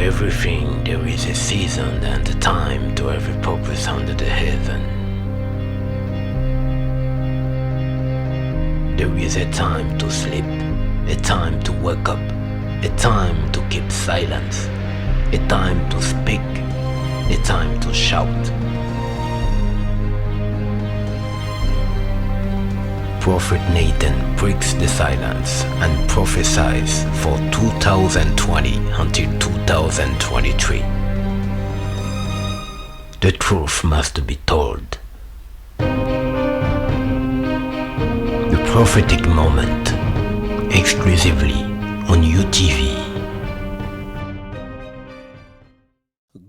everything there is a season and a time to every purpose under the heaven. There is a time to sleep, a time to wake up, a time to keep silence, a time to speak, a time to shout. Prophet Nathan breaks the silence and prophesies for 2020 until 2023. The truth must be told. The prophetic moment, exclusively on UTV.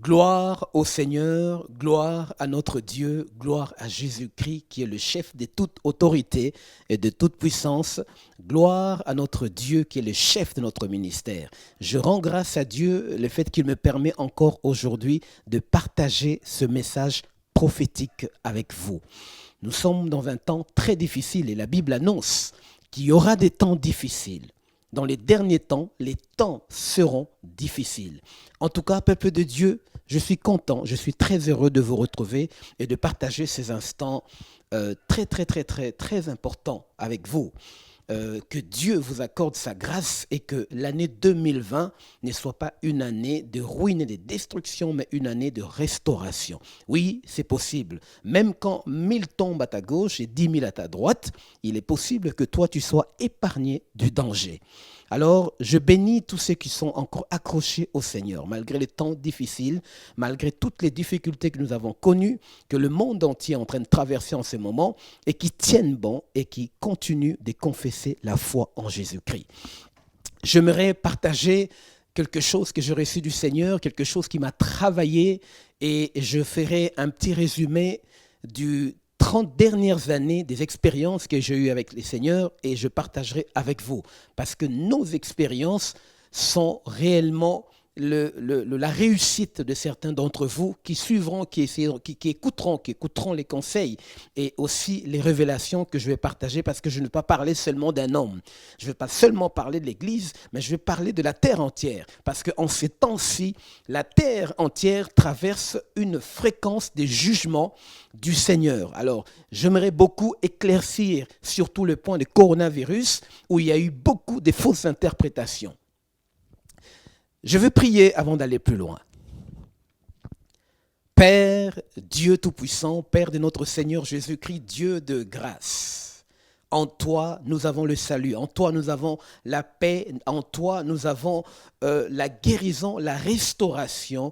Gloire au Seigneur, gloire à notre Dieu, gloire à Jésus-Christ qui est le chef de toute autorité et de toute puissance. Gloire à notre Dieu qui est le chef de notre ministère. Je rends grâce à Dieu le fait qu'il me permet encore aujourd'hui de partager ce message prophétique avec vous. Nous sommes dans un temps très difficile et la Bible annonce qu'il y aura des temps difficiles. Dans les derniers temps, les temps seront difficiles. En tout cas, peuple de Dieu, je suis content, je suis très heureux de vous retrouver et de partager ces instants très importants avec vous. Que Dieu vous accorde sa grâce et que l'année 2020 ne soit pas une année de ruine et de destruction, mais une année de restauration. Oui, c'est possible. Même quand 1000 tombent à ta gauche et 10 000 à ta droite, il est possible que toi, tu sois épargné du danger. Alors, je bénis tous ceux qui sont encore accrochés au Seigneur, malgré les temps difficiles, malgré toutes les difficultés que nous avons connues, que le monde entier est en train de traverser en ce moment, et qui tiennent bon et qui continuent de confesser la foi en Jésus-Christ. J'aimerais partager quelque chose que j'ai reçu du Seigneur, quelque chose qui m'a travaillé, et je ferai un petit résumé du 30 dernières années des expériences que j'ai eues avec les Seigneurs et je partagerai avec vous. Parce que nos expériences sont réellement la réussite de certains d'entre vous qui suivront, qui écouteront les conseils et aussi les révélations que je vais partager parce que je ne vais pas parler seulement d'un homme. Je ne vais pas seulement parler de l'Église, mais je vais parler de la terre entière. Parce qu'en ces temps-ci, la terre entière traverse une fréquence de jugement du Seigneur. Alors, j'aimerais beaucoup éclaircir surtout le point du coronavirus où il y a eu beaucoup de fausses interprétations. Je veux prier avant d'aller plus loin. Père, Dieu Tout-Puissant, Père de notre Seigneur Jésus-Christ, Dieu de grâce. En toi, nous avons le salut. En toi, nous avons la paix. En toi, nous avons la guérison, la restauration.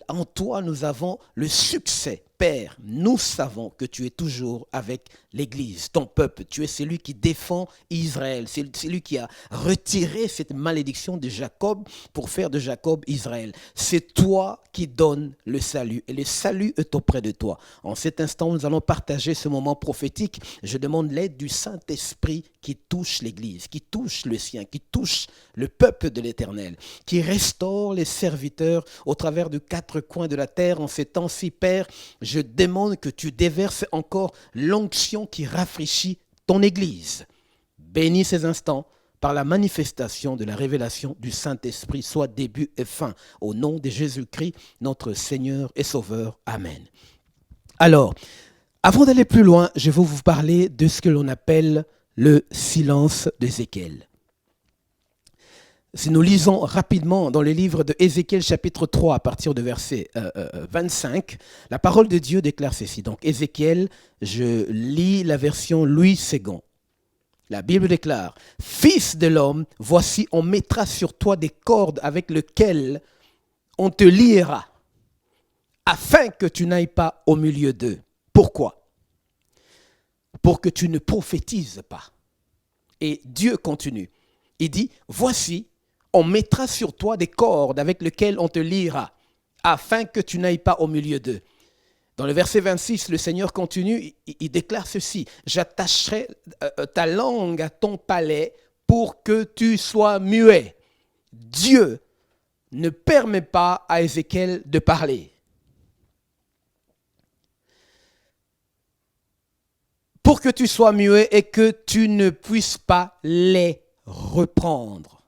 En toi, nous avons le succès. Père, nous savons que tu es toujours avec l'Église, ton peuple. Tu es celui qui défend Israël. C'est celui qui a retiré cette malédiction de Jacob pour faire de Jacob Israël. C'est toi qui donnes le salut et le salut est auprès de toi. En cet instant, nous allons partager ce moment prophétique. Je demande l'aide du Saint-Esprit qui touche l'Église, qui touche le sien, qui touche le peuple de l'Éternel, qui restaure les serviteurs au travers de 4 coins de la terre. En ces temps-ci, Père, je demande que tu déverses encore l'onction qui rafraîchit ton Église. Bénis ces instants par la manifestation de la révélation du Saint-Esprit, soit début et fin. Au nom de Jésus-Christ, notre Seigneur et Sauveur. Amen. Alors, avant d'aller plus loin, je vais vous parler de ce que l'on appelle le silence d'Ézéchiel. Si nous lisons rapidement dans le livre de Ézéchiel chapitre 3 à partir de verset 25, la parole de Dieu déclare ceci. Donc Ézéchiel, je lis la version Louis II. La Bible déclare « Fils de l'homme, voici on mettra sur toi des cordes avec lesquelles on te liera, afin que tu n'ailles pas au milieu d'eux. » Pourquoi ? Pour que tu ne prophétises pas. Et Dieu continue. Il dit, voici, on mettra sur toi des cordes avec lesquelles on te liera, afin que tu n'ailles pas au milieu d'eux. Dans le verset 26, le Seigneur continue, il déclare ceci, j'attacherai ta langue à ton palais pour que tu sois muet. Dieu ne permet pas à Ézéchiel de parler. Pour que tu sois muet et que tu ne puisses pas les reprendre.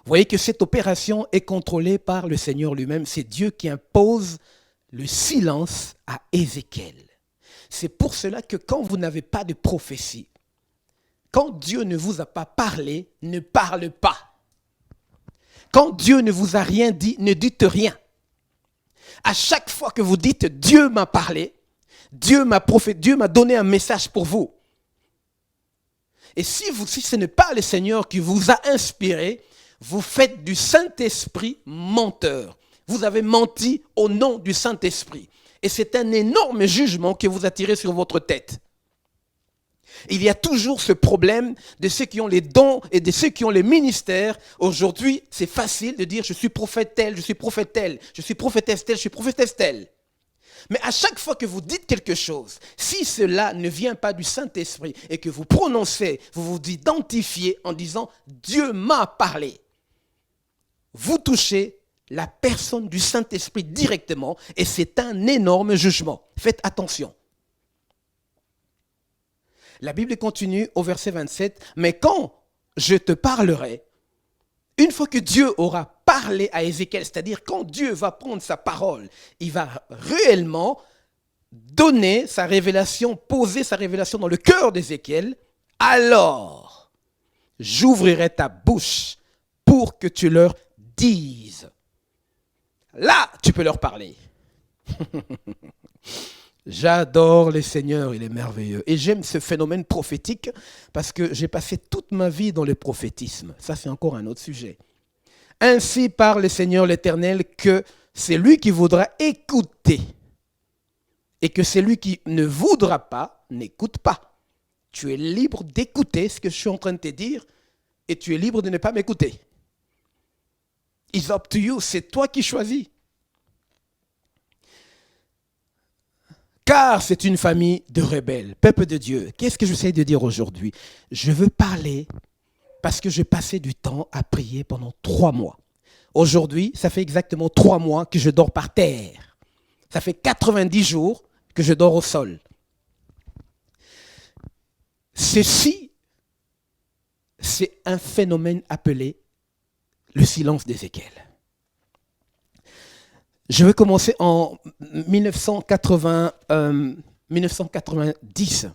voyez que cette opération est contrôlée par le Seigneur lui-même. C'est Dieu qui impose le silence à Ézéchiel. C'est pour cela que quand vous n'avez pas de prophétie, quand Dieu ne vous a pas parlé, ne parle pas. Quand Dieu ne vous a rien dit, ne dites rien. À chaque fois que vous dites « Dieu m'a parlé », Dieu m'a donné un message pour vous. Et si ce n'est pas le Seigneur qui vous a inspiré, vous faites du Saint-Esprit menteur. Vous avez menti au nom du Saint-Esprit. Et c'est un énorme jugement que vous attirez sur votre tête. Il y a toujours ce problème de ceux qui ont les dons et de ceux qui ont les ministères. Aujourd'hui, c'est facile de dire « je suis prophète tel, je suis prophète tel, je suis prophétesse tel, je suis prophétesse tel ». Mais à chaque fois que vous dites quelque chose, si cela ne vient pas du Saint-Esprit et que vous prononcez, vous vous identifiez en disant « Dieu m'a parlé », vous touchez la personne du Saint-Esprit directement et c'est un énorme jugement. Faites attention. La Bible continue au verset 27, « Mais quand je te parlerai, une fois que Dieu aura parlé à Ézéchiel, c'est-à-dire quand Dieu va prendre sa parole, il va réellement donner sa révélation, poser sa révélation dans le cœur d'Ézéchiel, alors j'ouvrirai ta bouche pour que tu leur dises. » Là, tu peux leur parler. J'adore le Seigneur, il est merveilleux. Et j'aime ce phénomène prophétique parce que j'ai passé toute ma vie dans le prophétisme. Ça, c'est encore un autre sujet. Ainsi parle le Seigneur l'Éternel que c'est lui qui voudra écouter et que celui qui ne voudra pas, n'écoute pas. Tu es libre d'écouter ce que je suis en train de te dire et tu es libre de ne pas m'écouter. It's up to you, c'est toi qui choisis. Car c'est une famille de rebelles, peuple de Dieu. Qu'est-ce que j'essaie de dire aujourd'hui? Je veux parler parce que j'ai passé du temps à prier pendant 3 mois. Aujourd'hui, ça fait exactement 3 mois que je dors par terre. Ça fait 90 jours que je dors au sol. Ceci, c'est un phénomène appelé le silence d'Ézéchiel. Je vais commencer en 1990.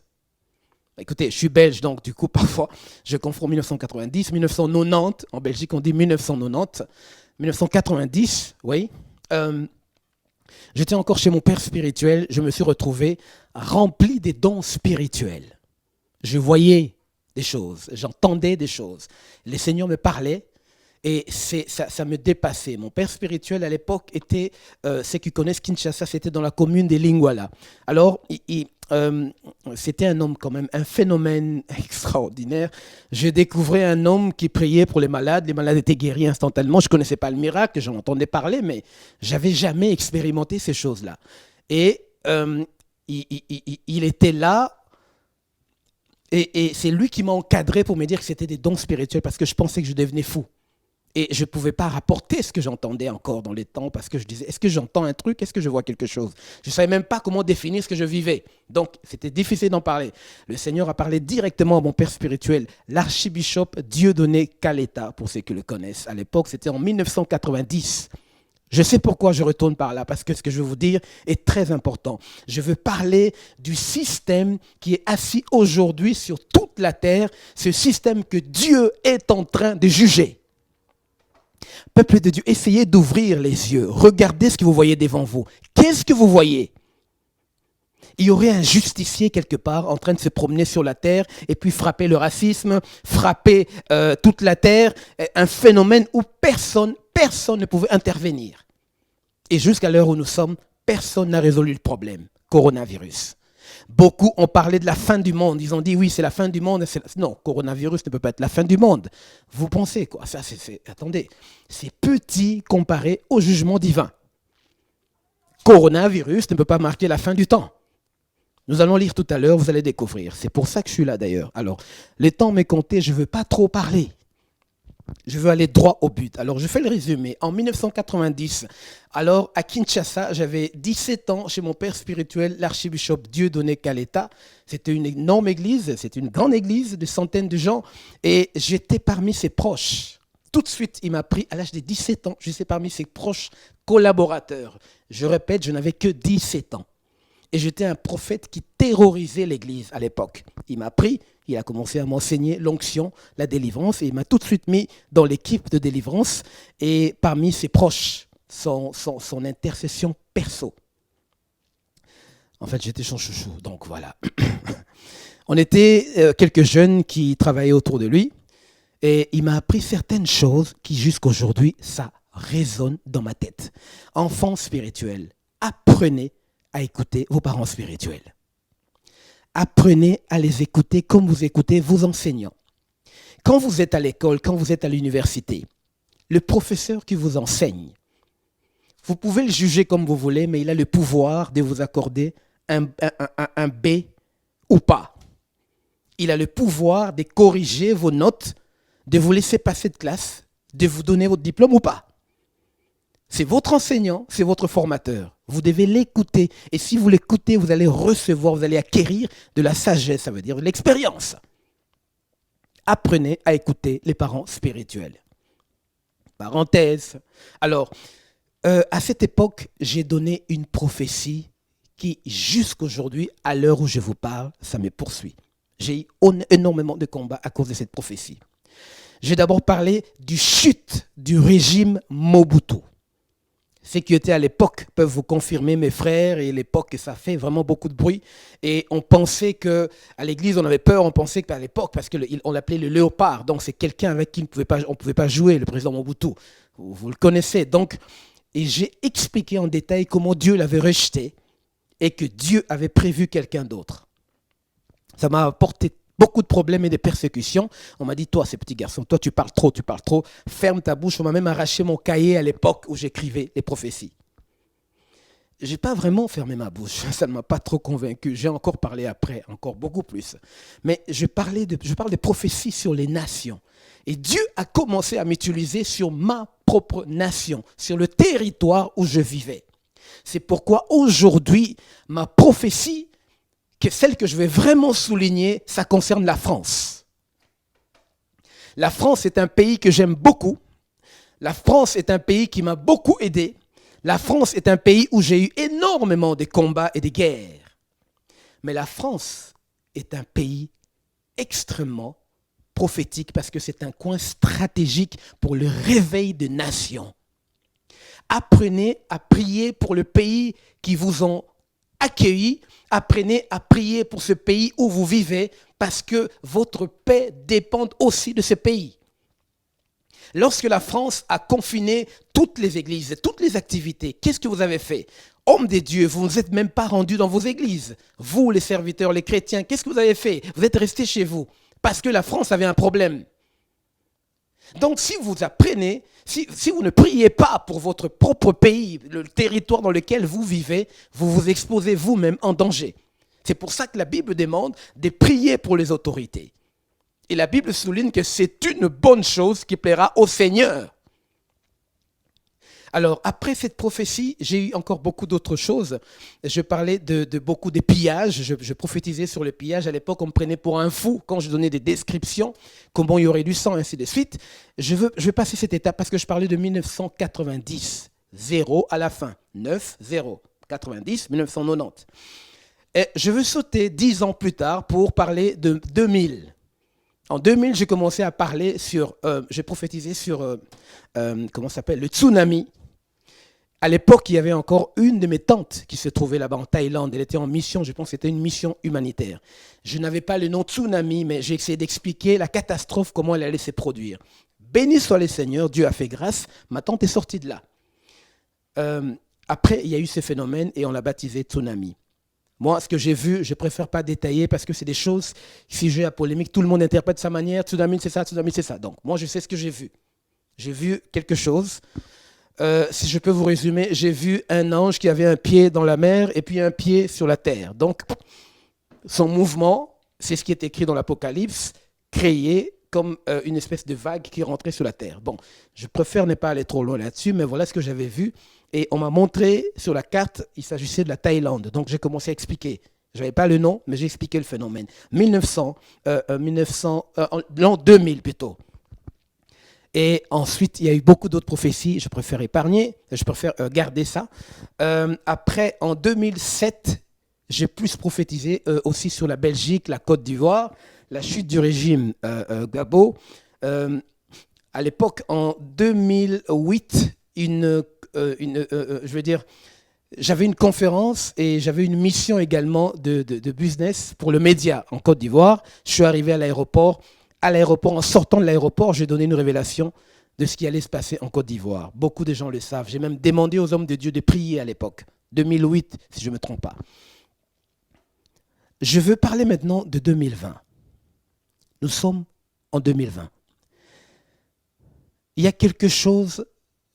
Écoutez, je suis belge, donc du coup, parfois, je confonds 1990, 1990. En Belgique, on dit 1990. 1990, oui. J'étais encore chez mon père spirituel. Je me suis retrouvé rempli des dons spirituels. Je voyais des choses, j'entendais des choses. Le Seigneur me parlait. Et ça me dépassait. Mon père spirituel à l'époque était, ceux qui connaissent Kinshasa, c'était dans la commune de Lingwala. Alors, c'était un homme quand même, un phénomène extraordinaire. Je découvrais un homme qui priait pour les malades étaient guéris instantanément. Je ne connaissais pas le miracle, j'en entendais parler, mais je n'avais jamais expérimenté ces choses-là. Et il était là. Et c'est lui qui m'a encadré pour me dire que c'était des dons spirituels parce que je pensais que je devenais fou. Et je ne pouvais pas rapporter ce que j'entendais encore dans les temps parce que je disais, est-ce que j'entends un truc, est-ce que je vois quelque chose? Je ne savais même pas comment définir ce que je vivais. Donc, c'était difficile d'en parler. Le Seigneur a parlé directement à mon père spirituel, l'archibishop Dieudonné Kaleta, pour ceux qui le connaissent. À l'époque, c'était en 1990. Je sais pourquoi je retourne par là, parce que ce que je veux vous dire est très important. Je veux parler du système qui est assis aujourd'hui sur toute la terre, ce système que Dieu est en train de juger. Peuple de Dieu, essayez d'ouvrir les yeux. Regardez ce que vous voyez devant vous. Qu'est-ce que vous voyez? Il y aurait un justicier quelque part en train de se promener sur la terre et puis frapper le racisme, frapper toute la terre, un phénomène où personne ne pouvait intervenir. Et jusqu'à l'heure où nous sommes, personne n'a résolu le problème. Coronavirus. Beaucoup ont parlé de la fin du monde. Ils ont dit, oui, c'est la fin du monde. Non, coronavirus ne peut pas être la fin du monde. Vous pensez quoi? Ça, attendez, c'est petit comparé au jugement divin. Coronavirus ne peut pas marquer la fin du temps. Nous allons lire tout à l'heure, vous allez découvrir. C'est pour ça que je suis là d'ailleurs. Alors, le temps m'est compté, je ne veux pas trop parler. Je veux aller droit au but. Alors, je fais le résumé. En 1990, alors à Kinshasa, j'avais 17 ans chez mon père spirituel, l'archibishop Dieudonné Kaleta. C'était une énorme église, c'était une grande église de centaines de gens. Et j'étais parmi ses proches. tout de suite, il m'a pris à l'âge de 17 ans. Je suis parmi ses proches collaborateurs. Je répète, je n'avais que 17 ans. Et j'étais un prophète qui terrorisait l'Église à l'époque. Il m'a pris, il a commencé à m'enseigner l'onction, la délivrance, et il m'a tout de suite mis dans l'équipe de délivrance et parmi ses proches, son intercession perso. En fait, j'étais son chouchou, donc voilà. On était quelques jeunes qui travaillaient autour de lui, et il m'a appris certaines choses qui, jusqu'à aujourd'hui, ça résonne dans ma tête. Enfants spirituels, apprenez à écouter vos parents spirituels. Apprenez à les écouter comme vous écoutez vos enseignants. Quand vous êtes à l'école, quand vous êtes à l'université, le professeur qui vous enseigne, vous pouvez le juger comme vous voulez, mais il a le pouvoir de vous accorder un B ou pas. Il a le pouvoir de corriger vos notes, de vous laisser passer de classe, de vous donner votre diplôme ou pas. C'est votre enseignant, c'est votre formateur. Vous devez l'écouter. Et si vous l'écoutez, vous allez recevoir, vous allez acquérir de la sagesse, ça veut dire de l'expérience. Apprenez à écouter les parents spirituels. Parenthèse. Alors, à cette époque, j'ai donné une prophétie qui, jusqu'aujourd'hui, à l'heure où je vous parle, ça me poursuit. J'ai eu énormément de combats à cause de cette prophétie. J'ai d'abord parlé du chute du régime Mobutu. Ceux qui étaient à l'époque peuvent vous confirmer, mes frères, et l'époque, ça fait vraiment beaucoup de bruit. Et on pensait qu'à l'église, on avait peur, on pensait qu'à l'époque, parce qu'on l'appelait le léopard, donc c'est quelqu'un avec qui on ne pouvait pas jouer, le président Mobutu. Vous le connaissez. Donc, et j'ai expliqué en détail comment Dieu l'avait rejeté et que Dieu avait prévu quelqu'un d'autre. Ça m'a apporté beaucoup de problèmes et de persécutions. On m'a dit, toi, ce petit garçon, toi, tu parles trop, ferme ta bouche. On m'a même arraché mon cahier à l'époque où j'écrivais les prophéties. Je n'ai pas vraiment fermé ma bouche, ça ne m'a pas trop convaincu. J'ai encore parlé après, encore beaucoup plus. Mais je parle des prophéties sur les nations. Et Dieu a commencé à m'utiliser sur ma propre nation, sur le territoire où je vivais. C'est pourquoi aujourd'hui, ma prophétie, celle que je vais vraiment souligner, ça concerne la France. La France est un pays que j'aime beaucoup. La France est un pays qui m'a beaucoup aidé. La France est un pays où j'ai eu énormément de combats et de guerres. Mais la France est un pays extrêmement prophétique parce que c'est un coin stratégique pour le réveil des nations. Apprenez à prier pour le pays qui vous ont accueilli. Apprenez à prier pour ce pays où vous vivez parce que votre paix dépend aussi de ce pays. Lorsque la France a confiné toutes les églises, toutes les activités, qu'est-ce que vous avez fait? Hommes de Dieu, vous ne vous êtes même pas rendus dans vos églises. Vous, les serviteurs, les chrétiens, qu'est-ce que vous avez fait? Vous êtes restés chez vous parce que la France avait un problème. Donc si vous apprenez, si vous ne priez pas pour votre propre pays, le territoire dans lequel vous vivez, vous vous exposez vous-même en danger. C'est pour ça que la Bible demande de prier pour les autorités. Et la Bible souligne que c'est une bonne chose qui plaira au Seigneur. Alors, après cette prophétie, j'ai eu encore beaucoup d'autres choses. Je parlais de beaucoup de pillages. Je prophétisais sur le pillage. À l'époque, on me prenait pour un fou quand je donnais des descriptions, comment il y aurait du sang, et ainsi de suite. Je vais passer cette étape parce que je parlais de 1990. 0 à la fin. 9, 0. 90, 1990. Et je veux sauter 10 ans plus tard pour parler de 2000. En 2000, j'ai commencé à parler j'ai prophétisé sur, comment ça s'appelle, le tsunami. À l'époque, il y avait encore une de mes tantes qui se trouvait là-bas en Thaïlande. Elle était en mission, je pense que c'était une mission humanitaire. Je n'avais pas le nom tsunami, mais j'ai essayé d'expliquer la catastrophe, comment elle allait se produire. Béni soit le Seigneur, Dieu a fait grâce, ma tante est sortie de là. Après, il y a eu ce phénomène et on l'a baptisé tsunami. Moi, ce que j'ai vu, je ne préfère pas détailler parce que c'est des choses, si j'ai la polémique, tout le monde interprète de sa manière. Tsunami, c'est ça, tsunami, c'est ça. Donc, moi, je sais ce que j'ai vu. J'ai vu quelque chose. Si je peux vous résumer, j'ai vu un ange qui avait un pied dans la mer et puis un pied sur la terre. Donc, son mouvement, c'est ce qui est écrit dans l'Apocalypse, créé comme une espèce de vague qui rentrait sur la terre. Bon, je préfère ne pas aller trop loin là-dessus, mais voilà ce que j'avais vu. Et on m'a montré sur la carte, il s'agissait de la Thaïlande. Donc, j'ai commencé à expliquer. Je n'avais pas le nom, mais j'ai expliqué le phénomène. L'an 2000 plutôt. Et ensuite, il y a eu beaucoup d'autres prophéties. Je préfère épargner, je préfère garder ça. Après, en 2007, j'ai plus prophétisé aussi sur la Belgique, la Côte d'Ivoire, la chute du régime Gbagbo. À l'époque, en 2008, je veux dire, j'avais une conférence et j'avais une mission également de business pour le média en Côte d'Ivoire. Je suis arrivé à l'aéroport. À l'aéroport, en sortant de l'aéroport, j'ai donné une révélation de ce qui allait se passer en Côte d'Ivoire. Beaucoup de gens le savent. J'ai même demandé aux hommes de Dieu de prier à l'époque, 2008, si je ne me trompe pas. Je veux parler maintenant de 2020. Nous sommes en 2020. Il y a quelque chose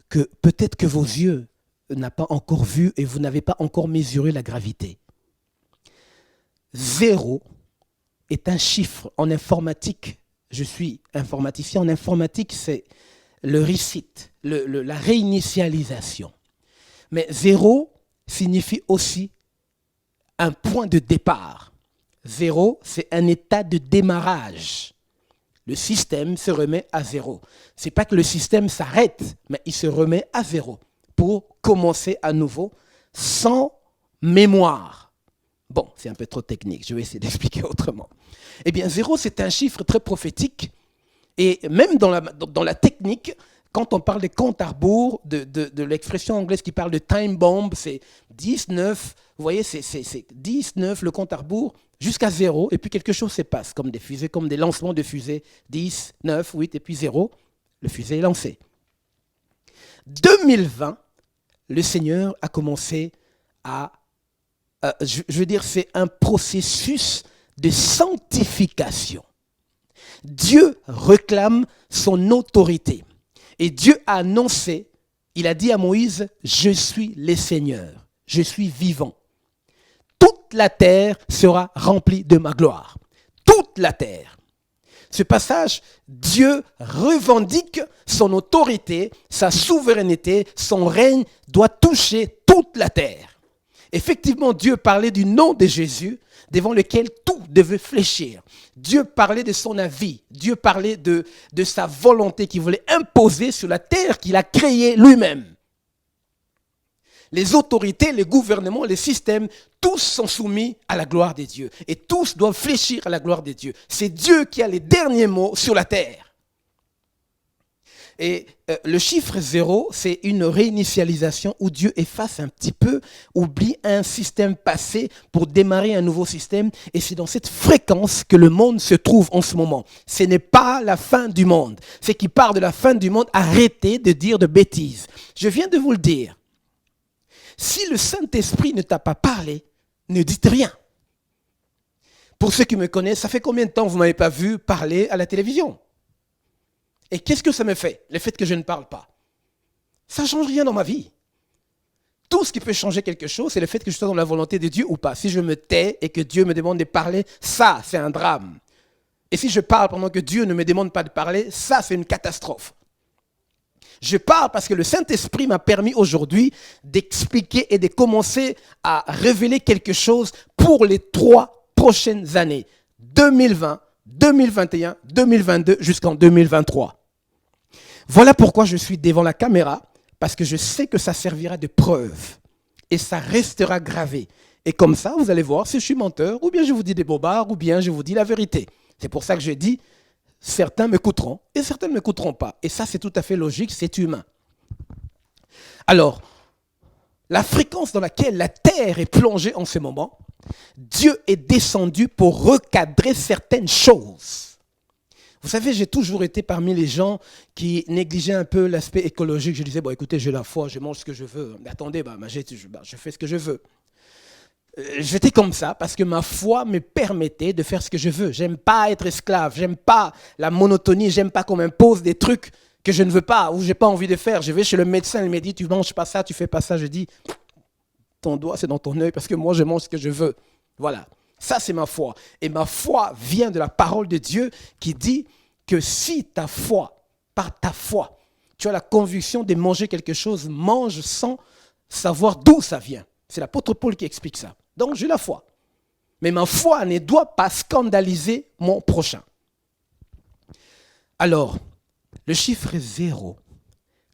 que peut-être que vos yeux n'ont pas encore vu et vous n'avez pas encore mesuré la gravité. 0 est un chiffre en informatique. Je suis informaticien. En informatique, c'est le reset, la réinitialisation. Mais 0 signifie aussi un point de départ. 0, c'est un état de démarrage. Le système se remet à 0. Ce n'est pas que le système s'arrête, mais il se remet à 0 pour commencer à nouveau sans mémoire. Bon, c'est un peu trop technique, je vais essayer d'expliquer autrement. Eh bien, 0, c'est un chiffre très prophétique. Et même dans la technique, quand on parle des comptes à rebours, de l'expression anglaise qui parle de time bomb, c'est 10, 9, vous voyez, c'est 10, 9, le compte à rebours, jusqu'à 0, et puis quelque chose se passe, comme des fusées, comme des lancements de fusées, 10, 9, 8, et puis 0, le fusée est lancé. 2020, le Seigneur a commencé à... je veux dire, c'est un processus de sanctification. Dieu réclame son autorité. Et Dieu a annoncé, il a dit à Moïse, « Je suis le Seigneur, je suis vivant. Toute la terre sera remplie de ma gloire. » Toute la terre. Ce passage, Dieu revendique son autorité, sa souveraineté, son règne doit toucher toute la terre. Effectivement, Dieu parlait du nom de Jésus, devant lequel tout devait fléchir. Dieu parlait de son avis. Dieu parlait de sa volonté qu'il voulait imposer sur la terre qu'il a créée lui-même. Les autorités, les gouvernements, les systèmes, tous sont soumis à la gloire de Dieu. Et tous doivent fléchir à la gloire de Dieu. C'est Dieu qui a les derniers mots sur la terre. Et le chiffre 0, c'est une réinitialisation où Dieu efface un petit peu, oublie un système passé pour démarrer un nouveau système. Et c'est dans cette fréquence que le monde se trouve en ce moment. Ce n'est pas la fin du monde. Ceux qui parlent de la fin du monde, arrêtez de dire de bêtises. Je viens de vous le dire. Si le Saint-Esprit ne t'a pas parlé, ne dites rien. Pour ceux qui me connaissent, ça fait combien de temps vous ne m'avez pas vu parler à la télévision ? Et qu'est-ce que ça me fait, le fait que je ne parle pas? Ça ne change rien dans ma vie. Tout ce qui peut changer quelque chose, c'est le fait que je sois dans la volonté de Dieu ou pas. Si je me tais et que Dieu me demande de parler, ça, c'est un drame. Et si je parle pendant que Dieu ne me demande pas de parler, ça, c'est une catastrophe. Je parle parce que le Saint-Esprit m'a permis aujourd'hui d'expliquer et de commencer à révéler quelque chose pour les 3 prochaines années. 2020, 2021, 2022 jusqu'en 2023. Voilà pourquoi je suis devant la caméra, parce que je sais que ça servira de preuve et ça restera gravé. Et comme ça, vous allez voir si je suis menteur, ou bien je vous dis des bobards, ou bien je vous dis la vérité. C'est pour ça que je dis, certains m'écouteront et certains ne m'écouteront pas. Et ça, c'est tout à fait logique, c'est humain. Alors, la fréquence dans laquelle la Terre est plongée en ce moment, Dieu est descendu pour recadrer certaines choses. Vous savez, j'ai toujours été parmi les gens qui négligeaient un peu l'aspect écologique. Je disais, bon, écoutez, j'ai la foi, je mange ce que je veux. Mais attendez, je fais ce que je veux. J'étais comme ça parce que ma foi me permettait de faire ce que je veux. J'aime pas être esclave, j'aime pas la monotonie, j'aime pas qu'on m'impose des trucs que je ne veux pas ou j'ai pas envie de faire. Je vais chez le médecin, il me dit, tu manges pas ça, tu fais pas ça. Je dis, ton doigt, c'est dans ton œil parce que moi, je mange ce que je veux. Voilà. Ça, c'est ma foi. Et ma foi vient de la parole de Dieu qui dit que si ta foi, par ta foi, tu as la conviction de manger quelque chose, mange sans savoir d'où ça vient. C'est l'apôtre Paul qui explique ça. Donc, j'ai la foi. Mais ma foi ne doit pas scandaliser mon prochain. Alors, Le chiffre 0,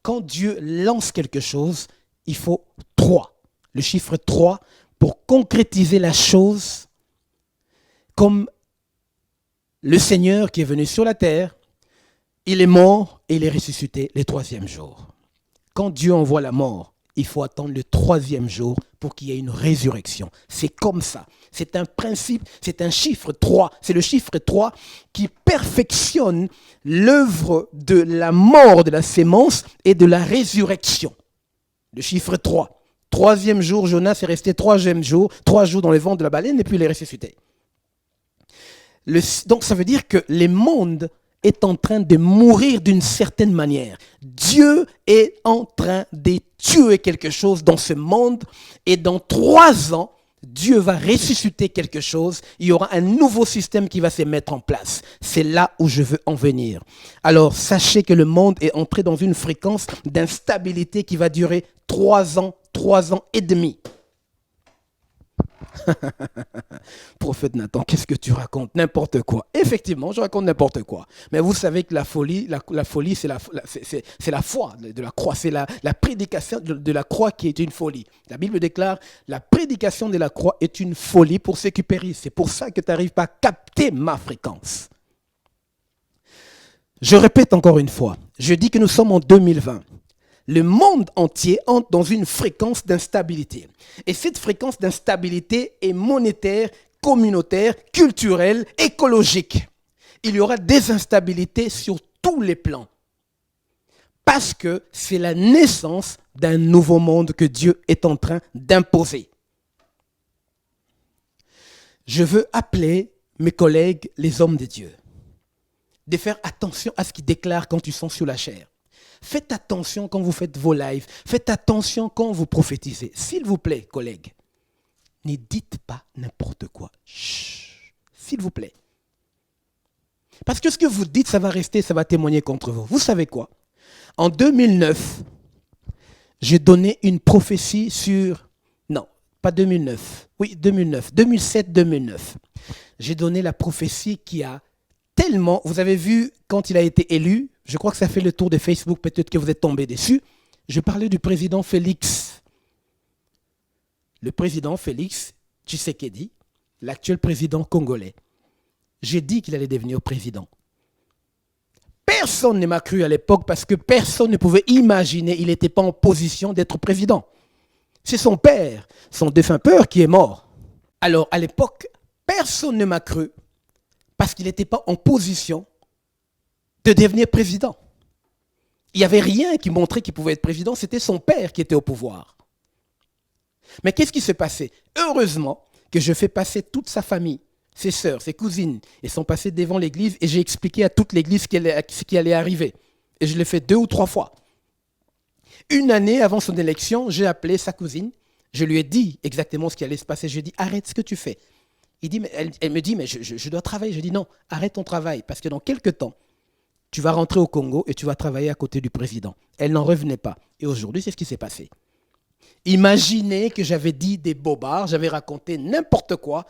quand Dieu lance quelque chose, il faut 3. Le chiffre 3 pour concrétiser la chose comme le Seigneur qui est venu sur la terre, il est mort et il est ressuscité le 3e jour. Quand Dieu envoie la mort, il faut attendre le 3e jour pour qu'il y ait une résurrection. C'est comme ça. C'est un principe, c'est un chiffre 3. C'est le chiffre 3 qui perfectionne l'œuvre de la mort de la sémence et de la résurrection. Le chiffre 3. 3e jour, Jonas est resté 3e jour, 3 jours dans le ventre de la baleine et puis il est ressuscité. Donc ça veut dire que le monde est en train de mourir d'une certaine manière. Dieu est en train de tuer quelque chose dans ce monde et dans 3 ans, Dieu va ressusciter quelque chose. Il y aura un nouveau système qui va se mettre en place. C'est là où je veux en venir. Alors, sachez que le monde est entré dans une fréquence d'instabilité qui va durer 3 ans et demi. Prophète Nathan, qu'est-ce que tu racontes? N'importe quoi. Effectivement, je raconte n'importe quoi. Mais vous savez que la folie, c'est la foi de la croix. C'est la prédication de la croix qui est une folie. La Bible déclare, la prédication de la croix est une folie pour ceux qui périssent. C'est pour ça que tu n'arrives pas à capter ma fréquence. Je répète encore une fois, je dis que nous sommes en 2020. Le monde entier entre dans une fréquence d'instabilité. Et cette fréquence d'instabilité est monétaire, communautaire, culturelle, écologique. Il y aura des instabilités sur tous les plans. Parce que c'est la naissance d'un nouveau monde que Dieu est en train d'imposer. Je veux appeler mes collègues, les hommes de Dieu, de faire attention à ce qu'ils déclarent quand ils sont sur la chair. Faites attention quand vous faites vos lives. Faites attention quand vous prophétisez. S'il vous plaît, collègues, ne dites pas n'importe quoi. Chut, s'il vous plaît. Parce que ce que vous dites, ça va rester, ça va témoigner contre vous. Vous savez quoi? En 2009, j'ai donné une prophétie sur... Non, pas 2009. Oui, 2009. 2007-2009. J'ai donné la prophétie qui a tellement... Vous avez vu, quand il a été élu, je crois que ça fait le tour de Facebook, peut-être que vous êtes tombé dessus. Je parlais du président Félix. Le président Félix Tshisekedi, l'actuel président congolais. J'ai dit qu'il allait devenir président. Personne ne m'a cru à l'époque parce que personne ne pouvait imaginer, il n'était pas en position d'être président. C'est son père, son défunt père qui est mort. Alors à l'époque, personne ne m'a cru parce qu'il n'était pas en position de devenir président. Il n'y avait rien qui montrait qu'il pouvait être président, c'était son père qui était au pouvoir. Mais qu'est-ce qui s'est passé? Heureusement que je fais passer toute sa famille, ses sœurs, ses cousines, ils sont passés devant l'église et j'ai expliqué à toute l'église ce qui allait arriver. Et je l'ai fait 2 ou 3 fois. Une année avant son élection, j'ai appelé sa cousine, je lui ai dit exactement ce qui allait se passer. Je lui ai dit, arrête ce que tu fais. Elle me dit, mais je dois travailler. Je dis, non, arrête ton travail, parce que dans quelques temps, tu vas rentrer au Congo et tu vas travailler à côté du président. Elle n'en revenait pas. Et aujourd'hui, c'est ce qui s'est passé. Imaginez que j'avais dit des bobards, j'avais raconté n'importe quoi.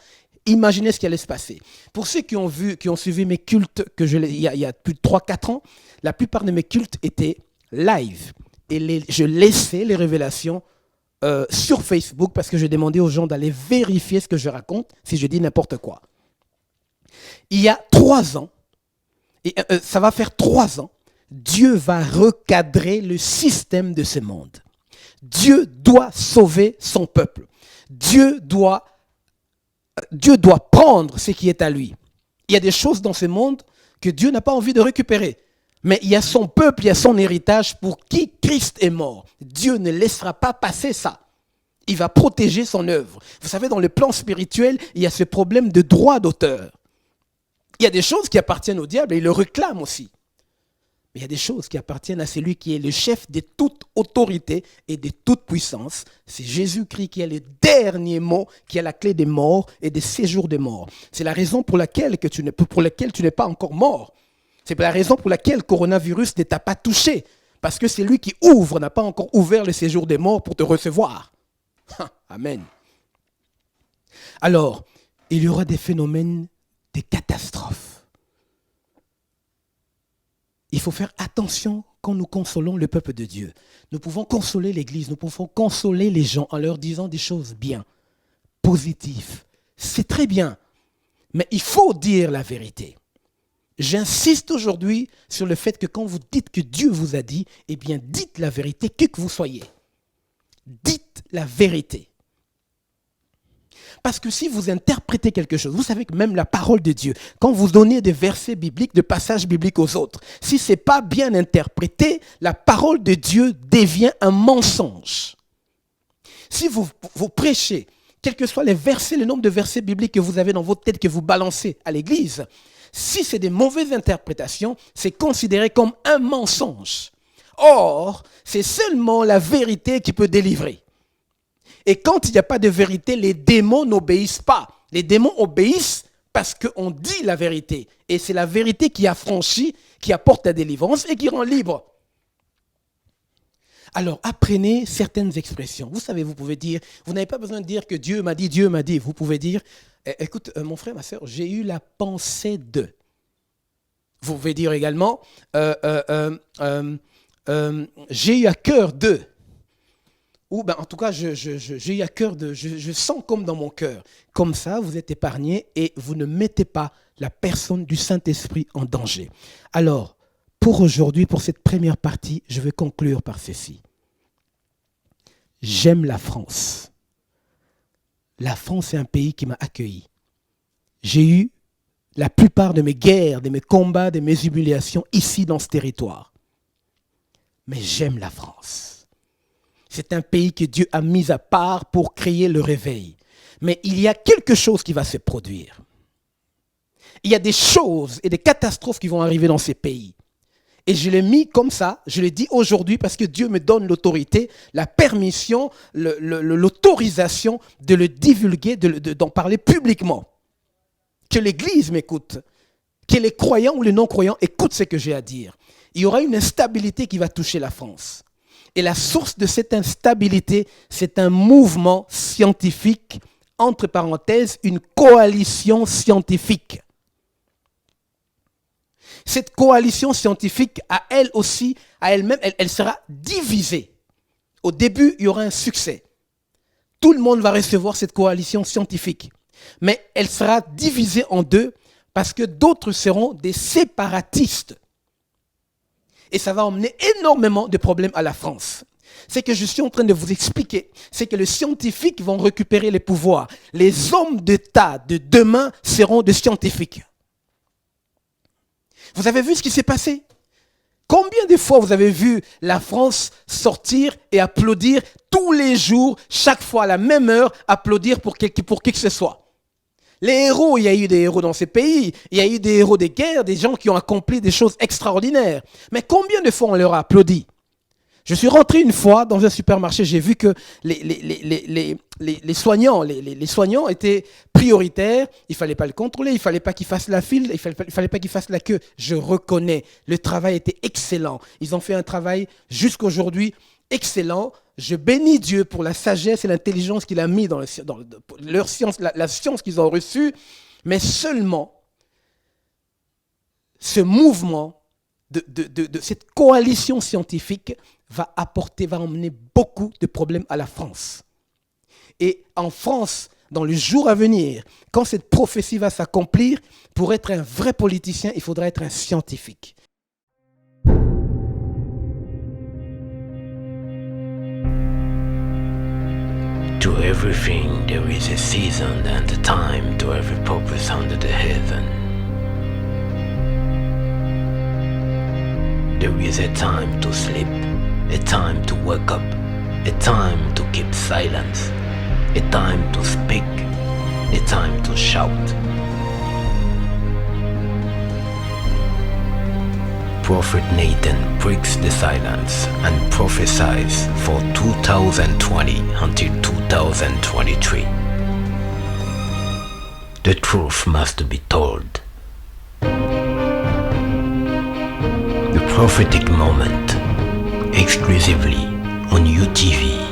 Imaginez ce qui allait se passer. Pour ceux qui ont suivi mes cultes il y a plus de 3-4 ans, la plupart de mes cultes étaient live. Et je laissais les révélations sur Facebook parce que je demandais aux gens d'aller vérifier ce que je raconte si je dis n'importe quoi. Il y a 3 ans, et ça va faire 3 ans, Dieu va recadrer le système de ce monde. Dieu doit sauver son peuple. Dieu doit prendre ce qui est à lui. Il y a des choses dans ce monde que Dieu n'a pas envie de récupérer. Mais il y a son peuple, il y a son héritage pour qui Christ est mort. Dieu ne laissera pas passer ça. Il va protéger son œuvre. Vous savez, dans le plan spirituel, il y a ce problème de droit d'auteur. Il y a des choses qui appartiennent au diable et il le réclame aussi. Mais il y a des choses qui appartiennent à celui qui est le chef de toute autorité et de toute puissance. C'est Jésus-Christ qui a le dernier mot, qui a la clé des morts et des séjours des morts. C'est la raison pour laquelle tu n'es pas encore mort. C'est la raison pour laquelle le coronavirus ne t'a pas touché. Parce que c'est lui qui ouvre, n'a pas encore ouvert le séjour des morts pour te recevoir. Amen. Alors, il y aura des phénomènes, des catastrophes. Il faut faire attention quand nous consolons le peuple de Dieu. Nous pouvons consoler l'Église, nous pouvons consoler les gens en leur disant des choses bien, positives. C'est très bien, mais il faut dire la vérité. J'insiste aujourd'hui sur le fait que quand vous dites que Dieu vous a dit, eh bien dites la vérité, qui que vous soyez. Dites la vérité. Parce que si vous interprétez quelque chose, vous savez que même la parole de Dieu, quand vous donnez des versets bibliques, des passages bibliques aux autres, si ce n'est pas bien interprété, la parole de Dieu devient un mensonge. Si vous prêchez, quels que soient les versets, le nombre de versets bibliques que vous avez dans votre tête, que vous balancez à l'église, si c'est des mauvaises interprétations, c'est considéré comme un mensonge. Or, c'est seulement la vérité qui peut délivrer. Et quand il n'y a pas de vérité, les démons n'obéissent pas. Les démons obéissent parce qu'on dit la vérité. Et c'est la vérité qui affranchit, qui apporte la délivrance et qui rend libre. Alors, apprenez certaines expressions. Vous savez, vous pouvez dire, vous n'avez pas besoin de dire que Dieu m'a dit, Dieu m'a dit. Vous pouvez dire, écoute, mon frère, ma soeur, j'ai eu la pensée de. Vous pouvez dire également, j'ai eu à cœur de. Ou ben, en tout cas, j'ai eu à cœur de, je sens comme dans mon cœur. Comme ça, vous êtes épargné et vous ne mettez pas la personne du Saint-Esprit en danger. Alors, pour aujourd'hui, pour cette première partie, je vais conclure par ceci. J'aime la France. La France est un pays qui m'a accueilli. J'ai eu la plupart de mes guerres, de mes combats, de mes humiliations ici dans ce territoire. Mais j'aime la France. C'est un pays que Dieu a mis à part pour créer le réveil. Mais il y a quelque chose qui va se produire. Il y a des choses et des catastrophes qui vont arriver dans ces pays. Et je l'ai mis comme ça, je l'ai dit aujourd'hui parce que Dieu me donne l'autorité, la permission, l'autorisation de le divulguer, d'en parler publiquement. Que l'Église m'écoute, que les croyants ou les non-croyants écoutent ce que j'ai à dire. Il y aura une instabilité qui va toucher la France. Et la source de cette instabilité, c'est un mouvement scientifique, entre parenthèses, une coalition scientifique. Cette coalition scientifique, à elle aussi, à elle-même, elle sera divisée. Au début, il y aura un succès. Tout le monde va recevoir cette coalition scientifique. Mais elle sera divisée en deux parce que d'autres seront des séparatistes. Et ça va emmener énormément de problèmes à la France. Ce que je suis en train de vous expliquer, c'est que les scientifiques vont récupérer les pouvoirs. Les hommes d'État de demain seront des scientifiques. Vous avez vu ce qui s'est passé? Combien de fois vous avez vu la France sortir et applaudir tous les jours, chaque fois à la même heure, applaudir pour qui que ce soit? Les héros, il y a eu des héros dans ces pays, il y a eu des héros des guerres, des gens qui ont accompli des choses extraordinaires. Mais combien de fois on leur a applaudi? Je suis rentré une fois dans un supermarché, j'ai vu que les soignants étaient prioritaires, il ne fallait pas le contrôler, il ne fallait pas qu'ils fassent la file, il ne fallait pas qu'ils fassent la queue. Je reconnais, le travail était excellent. Ils ont fait un travail jusqu'aujourd'hui excellent. Je bénis Dieu pour la sagesse et l'intelligence qu'il a mis dans leur science, la science qu'ils ont reçue, mais seulement ce mouvement de cette coalition scientifique va emmener beaucoup de problèmes à la France. Et en France, dans le jour à venir, quand cette prophétie va s'accomplir, pour être un vrai politicien, il faudra être un scientifique. To everything there is a season and a time to every purpose under the heaven. There is a time to sleep, a time to wake up, a time to keep silence, a time to speak, a time to shout. Prophet Nathan breaks the silence and prophesies for 2020 until 2023. The truth must be told. The prophetic moment, exclusively on UTV.